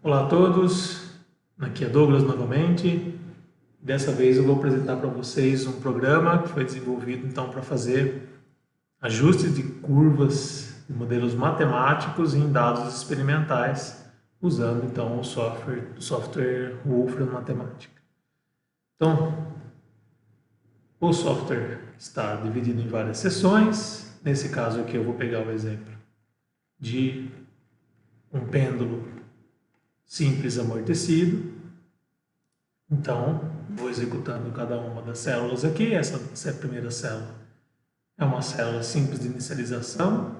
Olá a todos, aqui é Douglas novamente. Dessa vez eu vou apresentar para vocês um programa que foi desenvolvido então para fazer ajustes de curvas de modelos matemáticos em dados experimentais, usando então o software Wolfram Matemática. Então, o software está dividido em várias seções. Nesse caso aqui eu vou pegar o exemplo de um pêndulo simples amortecido. Então, vou executando cada uma das células aqui. Essa é a primeira célula. É uma célula simples de inicialização,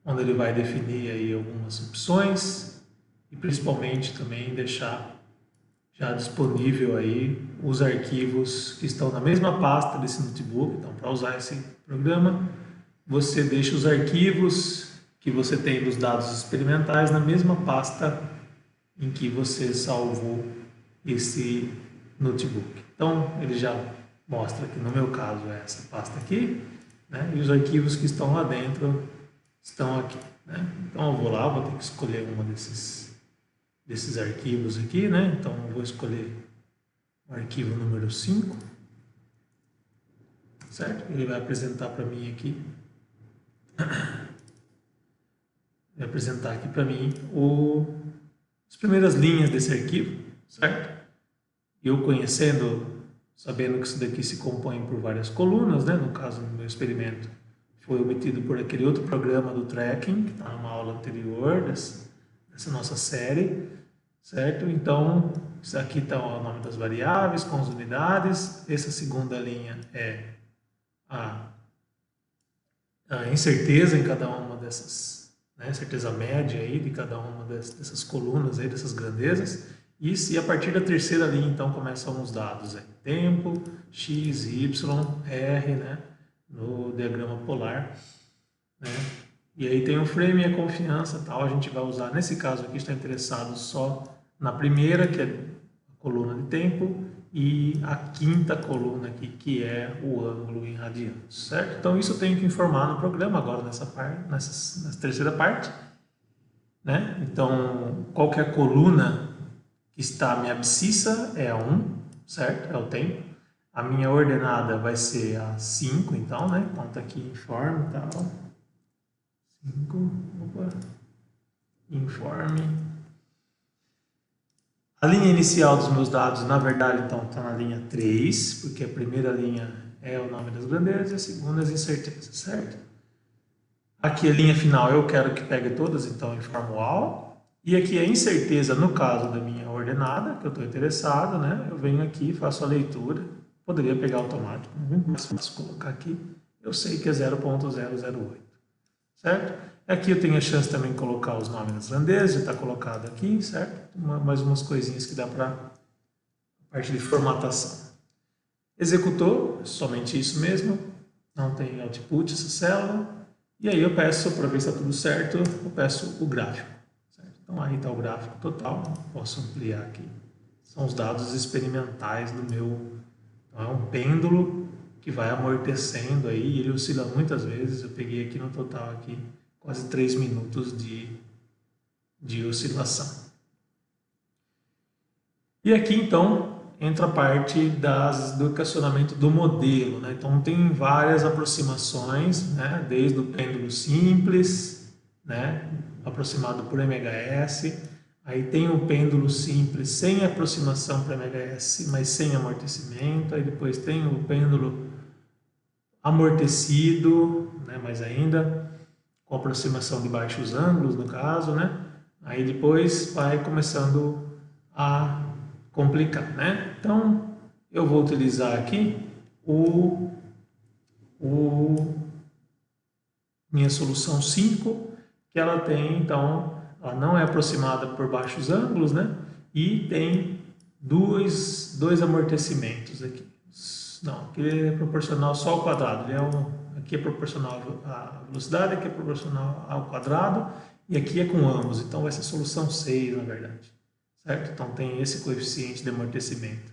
onde ele vai definir aí algumas opções e principalmente também deixar já disponível aí os arquivos que estão na mesma pasta desse notebook. Então, para usar esse programa, você deixa os arquivos que você tem dos dados experimentais na mesma pasta em que você salvou esse notebook. Então, ele já mostra que no meu caso é essa pasta aqui, né? E os arquivos que estão lá dentro estão aqui, né? Então, eu vou lá, vou ter que escolher uma desses arquivos aqui, né? Então, eu vou escolher o arquivo número 5, certo? Ele vai apresentar para mim aqui, vai apresentar aqui para mim as primeiras linhas desse arquivo, certo? Eu sabendo que isso daqui se compõe por várias colunas, né? No caso do meu experimento, foi obtido por aquele outro programa do tracking, que está numa aula anterior dessa nossa série, certo? Então, isso aqui está o nome das variáveis com as unidades. Essa segunda linha é a incerteza em cada uma dessas, né? Certeza média aí de cada uma dessas colunas aí, dessas grandezas. E a partir da terceira linha, então, começam os dados. Tempo, x, y, r, né? No diagrama polar, né? E aí tem o frame e a confiança, tal. A gente vai usar, nesse caso aqui, está interessado só na primeira, que é a coluna de tempo, e a quinta coluna aqui, que é o ângulo em radianos, certo? Então, isso eu tenho que informar no programa agora, nessa terceira parte, né? Então, qual que é a coluna que está a minha abscissa é a 1, certo? É o tempo. A minha ordenada vai ser a 5, então, né? Então tá aqui informe e tal. 5, opa, informe. A linha inicial dos meus dados, na verdade, então, está na linha 3, porque a primeira linha é o nome das grandezas e a segunda as incertezas, certo? Aqui a linha final eu quero que pegue todas, então informo all. E aqui a incerteza, no caso da minha ordenada, que eu estou interessado, né? Eu venho aqui, faço a leitura, poderia pegar automático, mas posso colocar aqui, eu sei que é 0.008, certo? Aqui eu tenho a chance também de colocar os nomes das grandezas, já está colocado aqui, certo? Mais umas coisinhas que dá para a parte de formatação. Executou, somente isso mesmo, não tem output essa célula, e aí eu peço, para ver se está tudo certo, eu peço o gráfico. Então, aí está o gráfico total, posso ampliar aqui. São os dados experimentais do meu... Então, é um pêndulo que vai amortecendo aí, ele oscila muitas vezes. Eu peguei aqui no total, aqui, quase 3 minutos de oscilação. E aqui, então, entra a parte do equacionamento do modelo, né? Então, tem várias aproximações, né? Desde o pêndulo simples, né? Aproximado por MHS, aí tem o pêndulo simples sem aproximação para MHS, mas sem amortecimento, aí depois tem o pêndulo amortecido, né, mas ainda com aproximação de baixos ângulos, no caso, né, aí depois vai começando a complicar, né. Então, eu vou utilizar aqui minha solução 5, que ela tem, então, ela não é aproximada por baixos ângulos, né? E tem dois amortecimentos aqui. Não, aqui é proporcional só ao quadrado. Aqui é proporcional à velocidade, aqui é proporcional ao quadrado, e aqui é com ambos. Então, vai ser solução 6, na verdade. Certo? Então, tem esse coeficiente de amortecimento,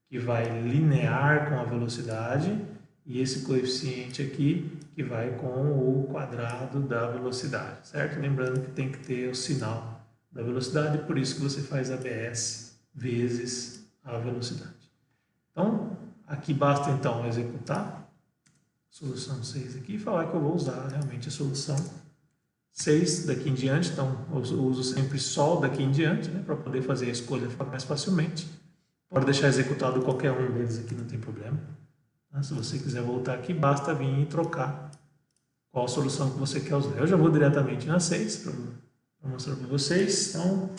que vai linear com a velocidade, e esse coeficiente aqui que vai com o quadrado da velocidade, certo? Lembrando que tem que ter o sinal da velocidade, por isso que você faz ABS vezes a velocidade. Então, aqui basta então executar a solução 6 aqui e falar que eu vou usar realmente a solução 6 daqui em diante. Então, eu uso sempre só daqui em diante, né, para poder fazer a escolha mais facilmente. Pode deixar executado qualquer um deles aqui, não tem problema. Se você quiser voltar aqui, basta vir e trocar qual a solução que você quer usar. Eu já vou diretamente na 6 para mostrar para vocês. Então,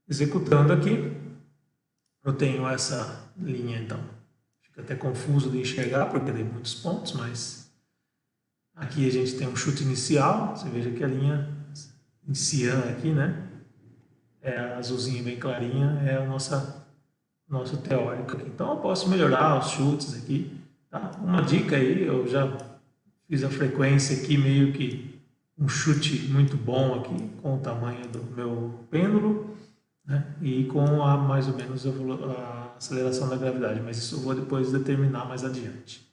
executando aqui, eu tenho essa linha, então. Fica até confuso de enxergar, porque tem muitos pontos, mas aqui a gente tem um chute inicial. Você veja que a linha em cian aqui, né? É azulzinha bem clarinha, é a nosso teórico aqui. Então eu posso melhorar os chutes aqui, tá? Uma dica aí, eu já fiz a frequência aqui meio que um chute muito bom aqui, com o tamanho do meu pêndulo, né? E com mais ou menos a aceleração da gravidade, mas isso eu vou depois determinar mais adiante.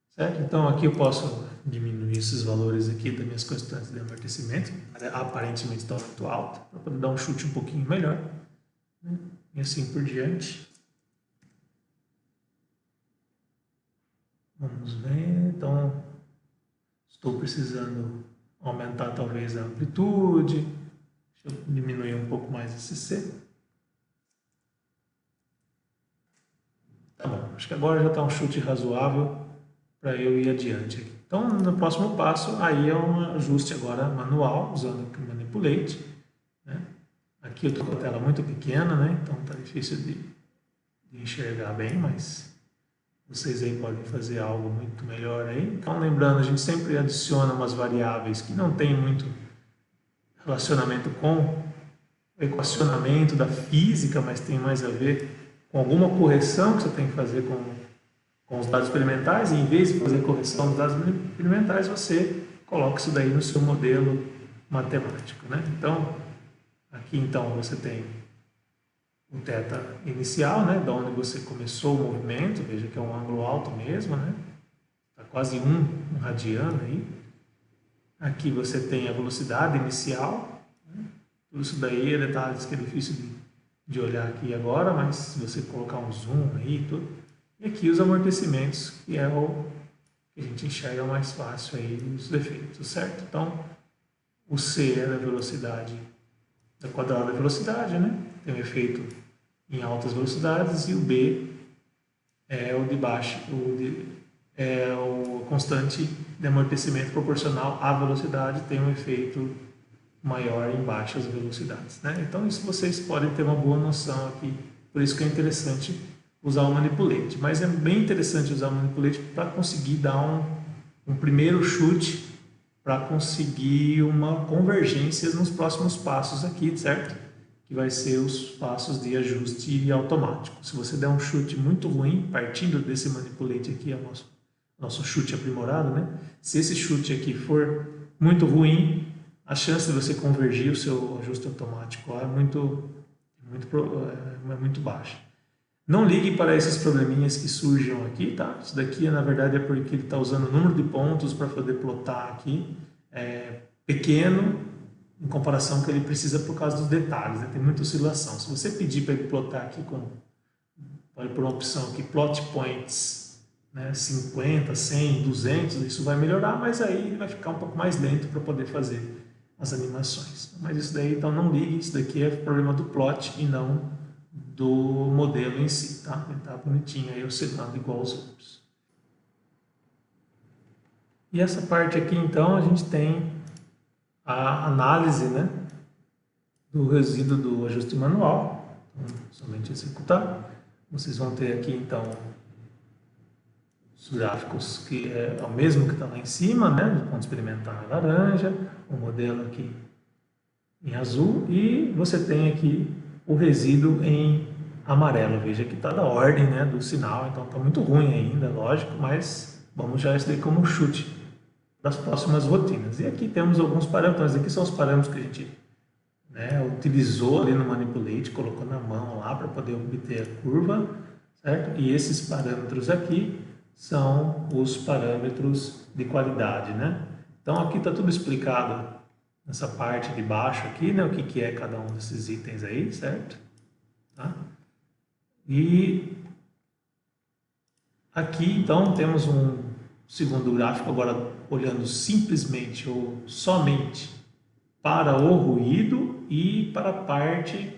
Certo? Então aqui eu posso diminuir esses valores aqui das minhas constantes de amortecimento, aparentemente estão muito alto, para poder dar um chute um pouquinho melhor, né? E assim por diante. Vamos ver, então estou precisando aumentar talvez a amplitude. Deixa eu diminuir um pouco mais esse C. Tá bom, acho que agora já está um chute razoável para eu ir adiante aqui. Então, no próximo passo, aí é um ajuste agora manual, usando o Manipulate, né? Aqui eu estou com a tela muito pequena, né? Então está difícil de enxergar bem, mas vocês aí podem fazer algo muito melhor aí. Então, lembrando, a gente sempre adiciona umas variáveis que não tem muito relacionamento com o equacionamento da física, mas tem mais a ver com alguma correção que você tem que fazer com os dados experimentais, e em vez de fazer correção dos dados experimentais, você coloca isso daí no seu modelo matemático, né? Então, aqui então você tem o θ inicial, né, da onde você começou o movimento, veja que é um ângulo alto mesmo, né? Está quase um radiano aí. Aqui você tem a velocidade inicial, né? Tudo isso daí é detalhes que é difícil de olhar aqui agora, mas se você colocar um zoom aí e tudo. E aqui os amortecimentos, que é o que a gente enxerga mais fácil aí nos defeitos, certo? Então, o C é da velocidade, da quadrada da velocidade, né? Tem um efeito em altas velocidades, e o B é o de baixo, é o constante de amortecimento proporcional à velocidade, tem um efeito maior em baixas velocidades, né? Então isso vocês podem ter uma boa noção aqui, por isso que é interessante usar o Manipulate, mas é bem interessante usar o Manipulate para conseguir dar um primeiro chute, para conseguir uma convergência nos próximos passos aqui, certo? Que vai ser os passos de ajuste automático. Se você der um chute muito ruim, partindo desse Manipulate aqui, é o nosso chute aprimorado, né? Se esse chute aqui for muito ruim, a chance de você convergir o seu ajuste automático é muito baixa. Não ligue para esses probleminhas que surgem aqui, tá? Isso daqui, na verdade, é porque ele está usando o número de pontos para poder plotar aqui. É pequeno em comparação com o que ele precisa por causa dos detalhes, né? Tem muita oscilação. Se você pedir para ele plotar aqui pode pôr uma opção aqui, plot points, né? 50, 100, 200, isso vai melhorar, mas aí ele vai ficar um pouco mais lento para poder fazer as animações. Mas isso daí, então não ligue, isso daqui é problema do plot e não do modelo em si, tá? Ele tá bonitinho aí, oscilando igual aos outros. E essa parte aqui, então, a gente tem a análise, né, do resíduo do ajuste manual. Então, somente executar. Vocês vão ter aqui, então, os gráficos que é o mesmo que está lá em cima, né, do ponto experimental em laranja, o modelo aqui em azul, e você tem aqui o resíduo em amarelo. Veja que está da ordem, né, do sinal, então está muito ruim ainda, lógico, mas vamos já isso daí como chute das próximas rotinas. E aqui temos alguns parâmetros, aqui são os parâmetros que a gente, né, utilizou ali no Manipulate, colocou na mão lá para poder obter a curva, certo? E esses parâmetros aqui são os parâmetros de qualidade, né? Então aqui está tudo explicado nessa parte de baixo aqui, né, o que é cada um desses itens aí, certo? Tá? E aqui, então, temos um segundo gráfico, agora olhando simplesmente ou somente para o ruído e para a parte,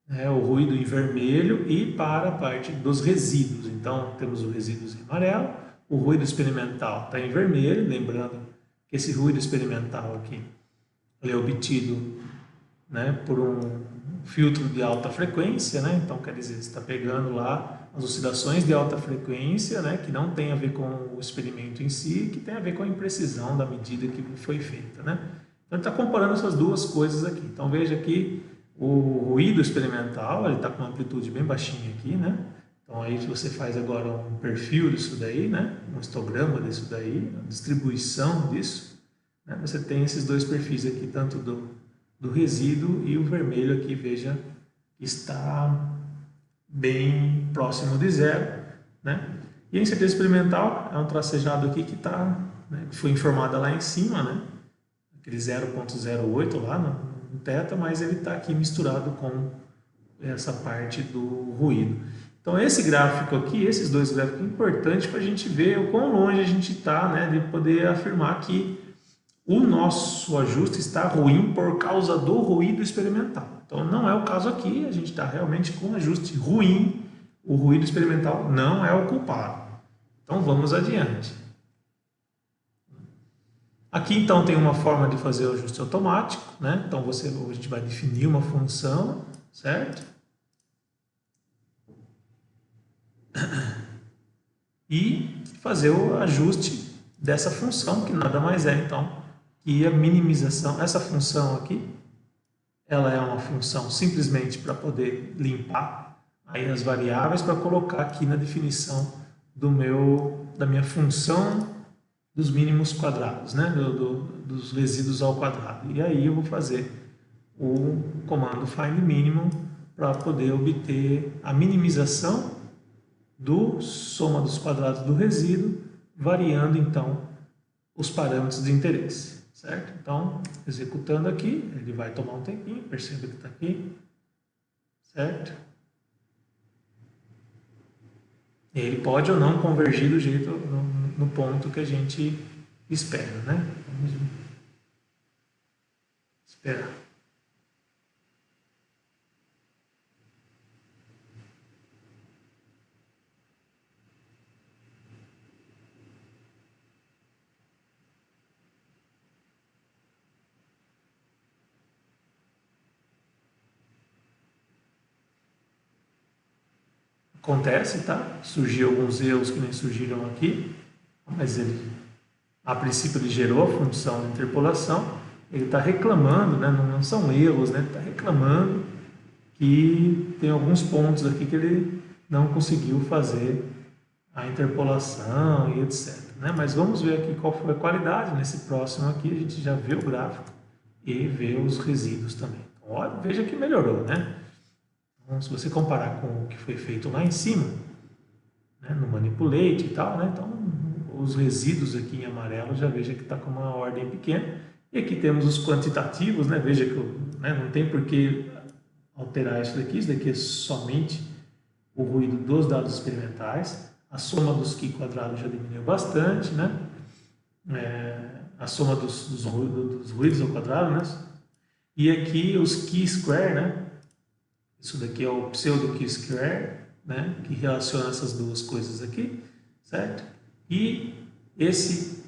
o ruído em vermelho e para a parte dos resíduos. Então, temos os resíduos em amarelo, o ruído experimental está em vermelho, lembrando que esse ruído experimental aqui ele é obtido, né, por um filtro de alta frequência, né? Então quer dizer, você está pegando lá as oscilações de alta frequência, né, que não tem a ver com o experimento em si, que tem a ver com a imprecisão da medida que foi feita, né? Então ele está comparando essas duas coisas aqui. Então veja que o ruído experimental ele está com uma amplitude bem baixinha aqui, né? Então aí você faz agora um perfil disso daí, né? Um histograma disso daí, a distribuição disso, né? Você tem esses dois perfis aqui, tanto do resíduo e o vermelho aqui, veja, está bem próximo de zero, né? E a incerteza experimental é um tracejado aqui que está, né, que foi informada lá em cima, né? Aquele 0,08 lá no θ, mas ele está aqui misturado com essa parte do ruído. Então esse gráfico aqui, esses dois gráficos, é importante para a gente ver o quão longe a gente está, né, de poder afirmar que o nosso ajuste está ruim por causa do ruído experimental. Então não é o caso aqui, a gente está realmente com um ajuste ruim, o ruído experimental não é o culpado. Então vamos adiante. Aqui então tem uma forma de fazer o ajuste automático, né? Então a gente vai definir uma função, certo? E fazer o ajuste dessa função, que nada mais é então que a minimização. Essa função aqui, ela é uma função simplesmente para poder limpar aí as variáveis para colocar aqui na definição da minha função dos mínimos quadrados, né? Dos resíduos ao quadrado. E aí eu vou fazer o comando findMinimum para poder obter a minimização do soma dos quadrados do resíduo, variando então os parâmetros de interesse, certo? Então, executando aqui, ele vai tomar um tempinho, perceba que está aqui, certo? Ele pode ou não convergir do jeito, no ponto que a gente espera, né? Vamos esperar. Acontece, tá? Surgiu alguns erros que nem surgiram aqui, mas ele, a princípio, ele gerou a função de interpolação. Ele está reclamando, né? Não são erros, né? Ele está reclamando que tem alguns pontos aqui que ele não conseguiu fazer a interpolação e etc, né? Mas vamos ver aqui qual foi a qualidade. Nesse próximo aqui a gente já vê o gráfico e vê os resíduos também. Então, olha, veja que melhorou, né? Então, se você comparar com o que foi feito lá em cima, né, no Manipulate e tal, né? Então os resíduos aqui em amarelo já veja que está com uma ordem pequena. E aqui temos os quantitativos, né? Veja que não tem por que alterar isso daqui é somente o ruído dos dados experimentais. A soma dos Q quadrados já diminuiu bastante, né? A soma dos ruídos ao quadrado, né? E aqui os Q square, né? Isso daqui é o pseudo Q square, né? Que relaciona essas duas coisas aqui, certo? E esse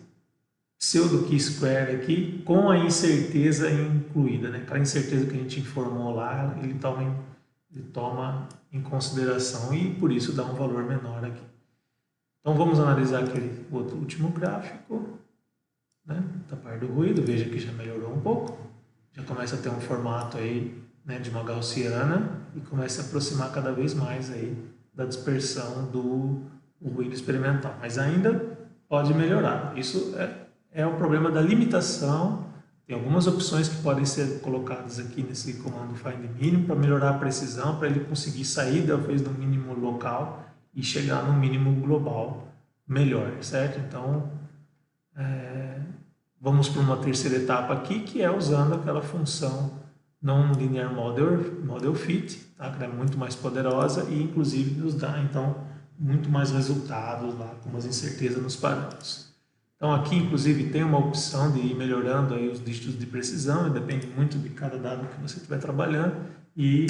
pseudo Q square aqui com a incerteza incluída, né? Aquela incerteza que a gente informou lá, ele toma em consideração e por isso dá um valor menor aqui. Então vamos analisar aquele outro último gráfico, né? Da parte do ruído, veja que já melhorou um pouco, já começa a ter um formato aí, né, de uma gaussiana e começa a aproximar cada vez mais aí da dispersão do ruído experimental, mas ainda pode melhorar. Isso é o problema da limitação. Tem algumas opções que podem ser colocadas aqui nesse comando findMinimum para melhorar a precisão, para ele conseguir sair talvez do mínimo local e chegar no mínimo global melhor, certo? Então, vamos para uma terceira etapa aqui, que é usando aquela função Non-Linear Model Fit, tá? Que é muito mais poderosa e inclusive nos dá então muito mais resultados lá com umas incertezas nos parâmetros. Então aqui inclusive tem uma opção de ir melhorando aí os dígitos de precisão, e depende muito de cada dado que você estiver trabalhando e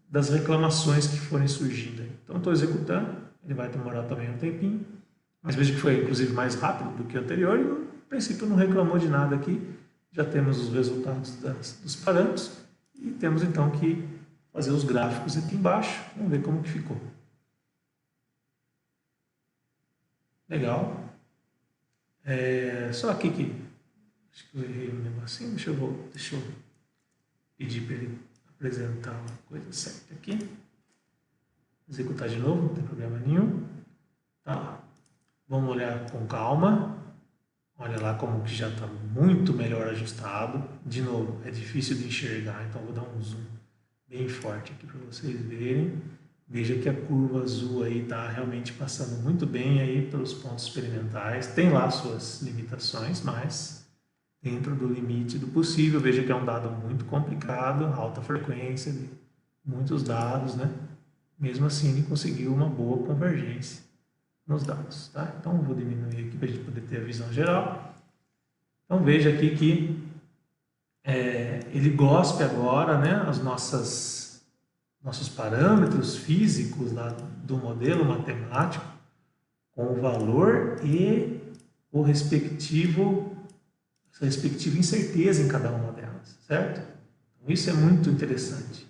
das reclamações que forem surgindo aí. Então estou executando, ele vai demorar também um tempinho, mas veja que foi inclusive mais rápido do que o anterior e no princípio não reclamou de nada aqui. Já temos os resultados dos parâmetros e temos então que fazer os gráficos aqui embaixo. Vamos ver como que ficou. Legal. Só aqui que acho que eu errei um negocinho. Deixa eu pedir para ele apresentar uma coisa certa aqui. Executar de novo, não tem problema nenhum. Tá. Vamos olhar com calma. Olha lá como que já está muito melhor ajustado. De novo, é difícil de enxergar, então vou dar um zoom bem forte aqui para vocês verem. Veja que a curva azul aí está realmente passando muito bem aí pelos pontos experimentais. Tem lá suas limitações, mas dentro do limite do possível. Veja que é um dado muito complicado, alta frequência de muitos dados, né? Mesmo assim ele conseguiu uma boa convergência nos dados, tá? Então vou diminuir aqui para a gente poder ter a visão geral. Então veja aqui que ele gospe agora, né, as nossos parâmetros físicos lá do modelo matemático com o valor e a respectiva incerteza em cada uma delas, certo? Então, isso é muito interessante.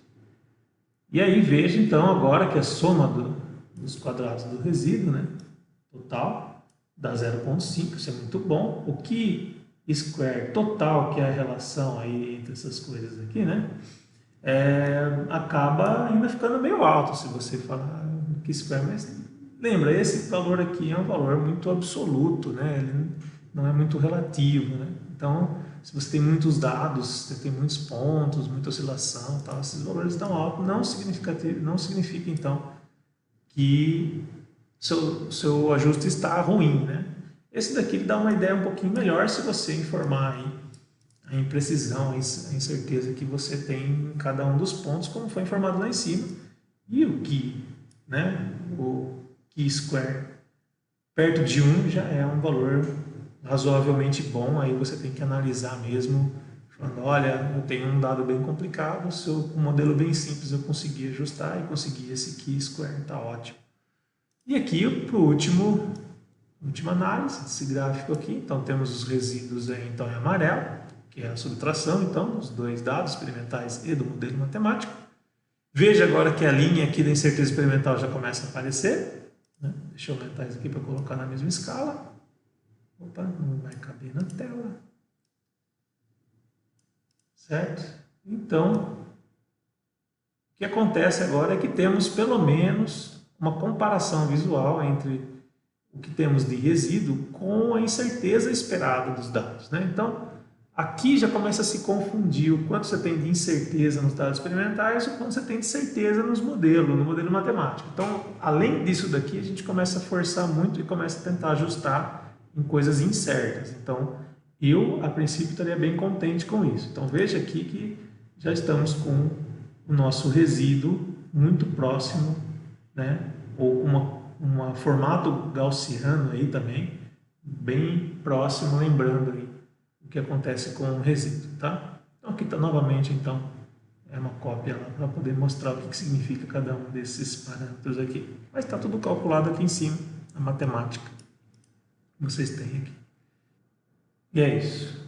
E aí veja então agora que a soma dos quadrados do resíduo, né, total, dá 0,5, isso é muito bom. O Q-square total, que é a relação aí entre essas coisas aqui, né, acaba ainda ficando meio alto se você falar Q-square, mas lembra, esse valor aqui é um valor muito absoluto, né, ele não é muito relativo, né, então se você tem muitos dados, você tem muitos pontos, muita oscilação, tal, esses valores tão altos não significa então que seu ajuste está ruim, né? Esse daqui dá uma ideia um pouquinho melhor se você informar aí a imprecisão, a incerteza que você tem em cada um dos pontos, como foi informado lá em cima. E o Q, né? O Q-square perto de 1 já é um valor razoavelmente bom, aí você tem que analisar mesmo, falando, olha, eu tenho um dado bem complicado, um modelo bem simples eu consegui ajustar e consegui esse Q-square, tá ótimo. E aqui, para a última análise desse gráfico aqui, então temos os resíduos aí, então em amarelo, que é a subtração, então, dos dois dados experimentais e do modelo matemático. Veja agora que a linha aqui da incerteza experimental já começa a aparecer, né? Deixa eu aumentar isso aqui para colocar na mesma escala. Opa, não vai caber na tela. Certo? Então, o que acontece agora é que temos pelo menos uma comparação visual entre o que temos de resíduo com a incerteza esperada dos dados, né? Então, aqui já começa a se confundir o quanto você tem de incerteza nos dados experimentais e o quanto você tem de certeza no modelo matemático. Então, além disso daqui, a gente começa a forçar muito e começa a tentar ajustar em coisas incertas. Então, eu, a princípio, estaria bem contente com isso. Então, veja aqui que já estamos com o nosso resíduo muito próximo, né? Ou um formato gaussiano aí também, bem próximo, lembrando aí o que acontece com o resíduo, tá? Então, aqui está novamente, então, é uma cópia lá para poder mostrar o que significa cada um desses parâmetros aqui. Mas está tudo calculado aqui em cima, a matemática que vocês têm aqui. E é isso.